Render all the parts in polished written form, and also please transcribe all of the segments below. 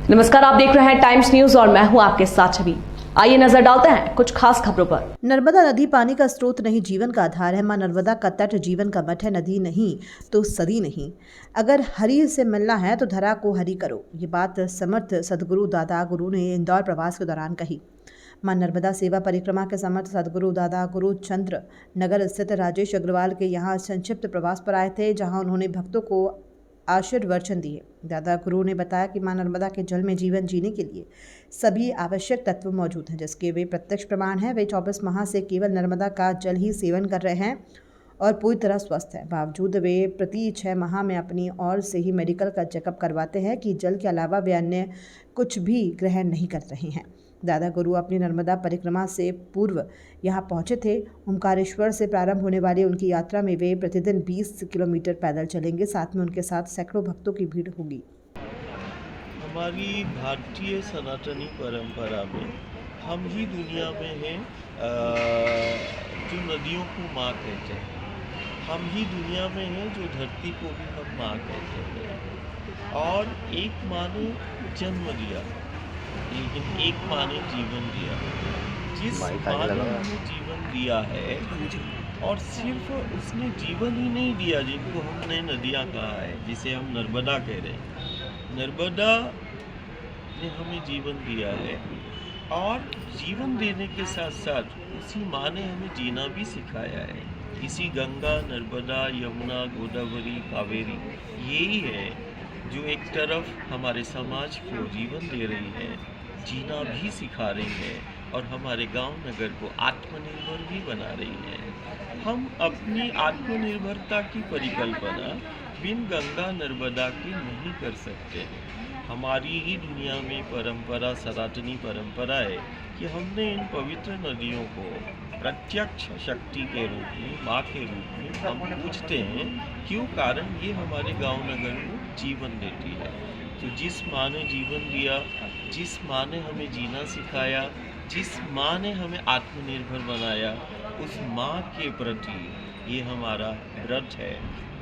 नमस्कार, आप देख रहे हैं टाइम्स न्यूज और मैं हूं आपके साथ छवि। आइए नजर डालते हैं कुछ खास खबरों पर। नर्मदा नदी पानी का स्रोत नहीं, जीवन का आधार है। मां नर्मदा का तट जीवन का मठ है। नदी नहीं तो सदी नहीं। अगर हरि से मिलना है तो धरा को हरि करो। ये बात समर्थ सदगुरु दादा गुरु ने इंदौर प्रवास के दौरान कही। मां नर्मदा सेवा परिक्रमा के समर्थ सदगुरु दादा गुरु चंद्र नगर स्थित राजेश अग्रवाल के यहाँ संक्षिप्त प्रवास पर आए थे, जहाँ उन्होंने भक्तों को आशीर्वचन दिए। दादा गुरु ने बताया कि मां नर्मदा के जल में जीवन जीने के लिए सभी आवश्यक तत्व मौजूद हैं, जिसके वे प्रत्यक्ष प्रमाण हैं। वे 24 माह से केवल नर्मदा का जल ही सेवन कर रहे हैं और पूरी तरह स्वस्थ हैं। बावजूद वे प्रति 6 माह में अपनी ओर से ही मेडिकल का चेकअप करवाते हैं कि जल के अलावा वे अन्य कुछ भी ग्रहण नहीं कर रहे हैं। दादा गुरु अपनी नर्मदा परिक्रमा से पूर्व यहाँ पहुँचे थे। ओमकारेश्वर से प्रारंभ होने वाली उनकी यात्रा में वे प्रतिदिन 20 किलोमीटर पैदल चलेंगे। साथ में उनके साथ सैकड़ों भक्तों की भीड़ होगी। हमारी भारतीय सनातनी परंपरा में हम ही दुनिया में हैं जो नदियों को माँ कहते हैं। हम ही दुनिया में हैं जो धरती को भी हम माँ कहते हैं। और एक माँ ने जन्म दिया, लेकिन एक माँ ने जीवन दिया। जिस माँ ने हमें जीवन दिया है, और सिर्फ उसने जीवन ही नहीं दिया जिनको हमने नदियाँ कहा है, जिसे हम नर्मदा कह रहे हैं। नर्मदा ने हमें जीवन दिया है, और जीवन देने के साथ साथ उसी माँ ने हमें जीना भी सिखाया है। इसी गंगा, नर्मदा, यमुना, गोदावरी, कावेरी यही है जो एक तरफ हमारे समाज को जीवन दे रही है, जीना भी सिखा रही है, और हमारे गांव नगर को आत्मनिर्भर भी बना रही है। हम अपनी आत्मनिर्भरता की परिकल्पना बिन गंगा नर्मदा के नहीं कर सकते। हमारी ही दुनिया में परंपरा, सनातनी परंपरा है कि हमने इन पवित्र नदियों को प्रत्यक्ष शक्ति के रूप में, माँ के रूप में हम पूजते हैं। क्यों? कारण ये हमारे गांव नगर को जीवन देती है। तो जिस माँ ने जीवन दिया, जिस माँ ने हमें जीना सिखाया, जिस माँ ने हमें आत्मनिर्भर बनाया, उस माँ के प्रति ये हमारा व्रत है।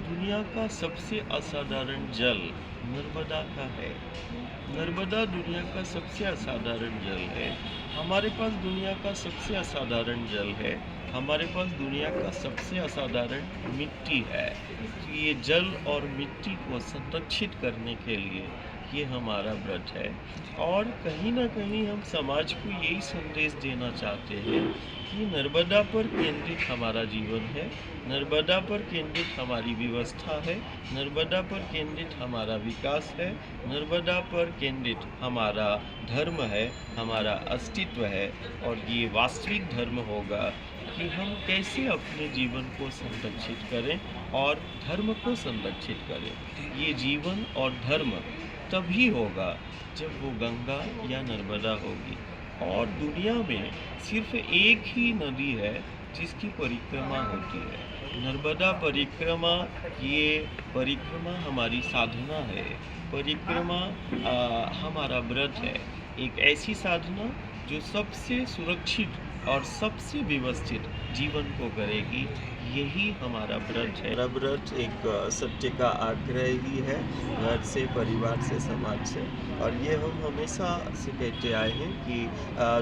दुनिया का सबसे असाधारण जल नर्मदा का है। नर्मदा दुनिया का सबसे असाधारण जल है। हमारे पास दुनिया का सबसे असाधारण जल है। हमारे पास दुनिया का सबसे असाधारण मिट्टी है। तो ये जल और मिट्टी को संरक्षित करने के लिए ये हमारा व्रत है। और कहीं ना कहीं हम समाज को यही संदेश देना चाहते हैं कि नर्मदा पर केंद्रित हमारा जीवन है, नर्मदा पर केंद्रित हमारी व्यवस्था है, नर्मदा पर केंद्रित हमारा विकास है, नर्मदा पर केंद्रित हमारा धर्म है, हमारा अस्तित्व है। और ये वास्तविक धर्म होगा कि हम कैसे अपने जीवन को संरक्षित करें और धर्म को संरक्षित करें। ये जीवन और धर्म तभी होगा जब वो गंगा या नर्मदा होगी। और दुनिया में सिर्फ एक ही नदी है जिसकी परिक्रमा होती है, नर्मदा परिक्रमा। ये परिक्रमा हमारी साधना है, परिक्रमा हमारा व्रत है। एक ऐसी साधना जो सबसे सुरक्षित और सबसे व्यवस्थित जीवन को करेगी, यही हमारा व्रत है। हमारा व्रत एक सत्य का आग्रह ही है, घर से, परिवार से, समाज से। और ये हम हमेशा से कहते आए हैं कि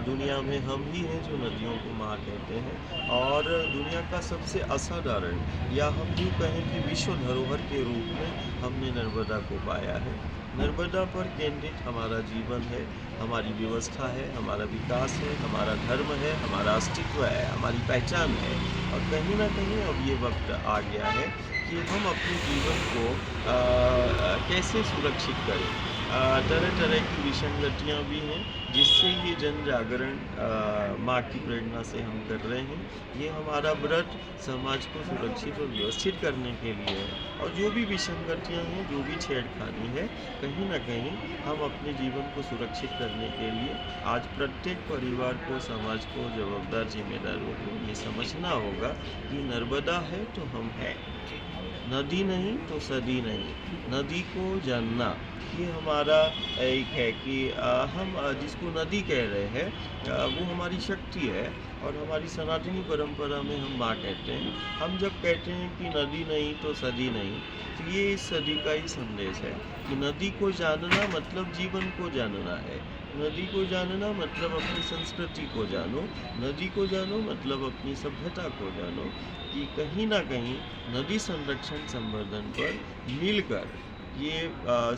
दुनिया में हम ही हैं जो नदियों को माँ कहते हैं। और दुनिया का सबसे असाधारण, या हम यूँ कहें कि विश्व धरोहर के रूप में हमने नर्मदा को पाया है। नर्मदा पर केंद्रित हमारा जीवन है, हमारी व्यवस्था है, हमारा विकास है, हमारा धर्म है, हमारा अस्तित्व है, हमारी पहचान है। और कहीं ना कहीं अब ये वक्त आ गया है कि हम अपने जीवन को कैसे सुरक्षित करें। तरह तरह की विसंगतियाँ भी हैं, जिससे ये जन जागरण माँ की प्रेरणा से हम कर रहे हैं। ये हमारा व्रत समाज को सुरक्षित और व्यवस्थित करने के लिए है। और जो भी विसंगतियाँ हैं, जो भी छेड़खानी है, कहीं ना कहीं हम अपने जीवन को सुरक्षित करने के लिए आज प्रत्येक परिवार को, समाज को, जवाबदार जिम्मेदारों को ये समझना होगा कि नर्मदा है तो हम हैं, नदी नहीं तो सदी नहीं। नदी को जानना ये हमारा एक है कि हम जिसको नदी कह रहे हैं वो हमारी शक्ति है। और हमारी सनातनी परंपरा में हम माँ कहते हैं। हम जब कहते हैं कि नदी नहीं तो सदी नहीं, तो ये इस सदी का ही संदेश है कि नदी को जानना मतलब जीवन को जानना है। नदी को जानना मतलब अपनी संस्कृति को जानो, नदी को जानो मतलब अपनी सभ्यता को जानो, कि कहीं ना कहीं नदी संरक्षण संवर्धन पर मिलकर ये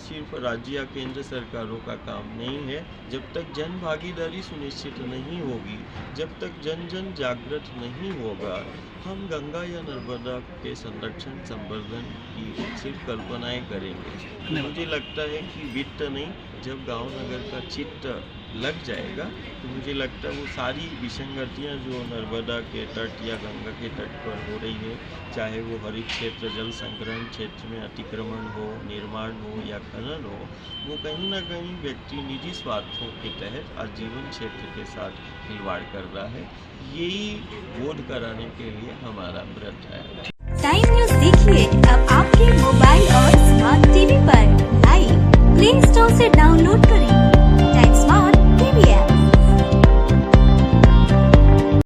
सिर्फ राज्य या केंद्र सरकारों का काम नहीं है। जब तक जन भागीदारी सुनिश्चित नहीं होगी, जब तक जन जन जागृत नहीं होगा, हम गंगा या नर्मदा के संरक्षण संवर्धन की सिर्फ कल्पनाएं करेंगे। मुझे लगता है कि वित्त नहीं, जब गांव नगर का चित्त लग जाएगा तो मुझे लगता है वो सारी विसंगतियाँ जो नर्मदा के तट या गंगा के तट पर हो रही है, चाहे वो हरित क्षेत्र जल संग्रहण क्षेत्र में अतिक्रमण हो, निर्माण हो या खनन हो, वो कहीं ना कहीं व्यक्ति निजी स्वार्थों के तहत आजीवन क्षेत्र के साथ खिलवाड़ कर रहा है। यही बोध कराने के लिए हमारा व्रत है। टाइम न्यूज़ देखिए अब आपके मोबाइल और